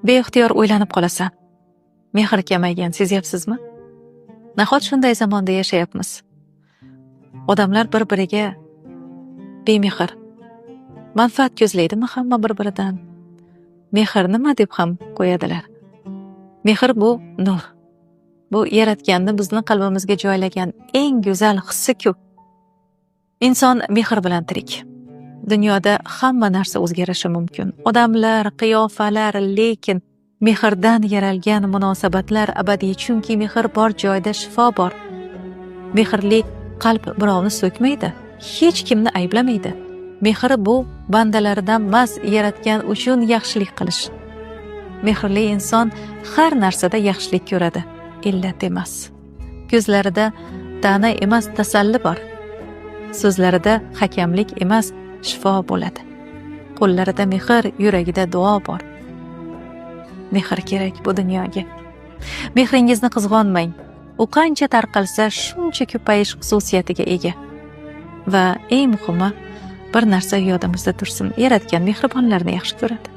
beixtiyor o'ylanib qolasan. Mehr kamaygan, sezyapsizmi? Nahot shunday zamonda yashayapmiz? Odamlar bir-biriga bemehr, manfaat ko'zlaydimi hamma bir-biridan? Mehr nima deb ham qo'yadilar. Mehr bu nur. Bu yaratganni bizni qalbimizga joylagan eng go'zal hissi-ku. Inson mehr bilan tirik. Dunyoda hamma narsa o'zgarishi mumkin. Odamlar, qiyofalar, lekin mehrdan yaralgan munosabatlar abadiy, chunki mehr bor joyda shifo bor. Mehrli qalb birovni so'kmaydi, hech kimni ayblamaydi. Mehr bu bandalaridan mas yaratgan uchun yaxshilik qilish. Mehrli inson har narsada yaxshilik ko'radi, illat emas. Ko'zlarida ta'na emas, tasalli bor. So'zlarida hakamlik emas, shifo bo'ladi. Qo'llarida mehr, yuragida duo bor. Mehr kerak bu dunyoga. Mehringizni qizg'onmang. U qancha tarqalsa, shuncha ko'payish xususiyatiga ega. Va eng muhimi, bir narsa yodimizda tursin: yaratgan mehribonlarni yaxshi ko'radi.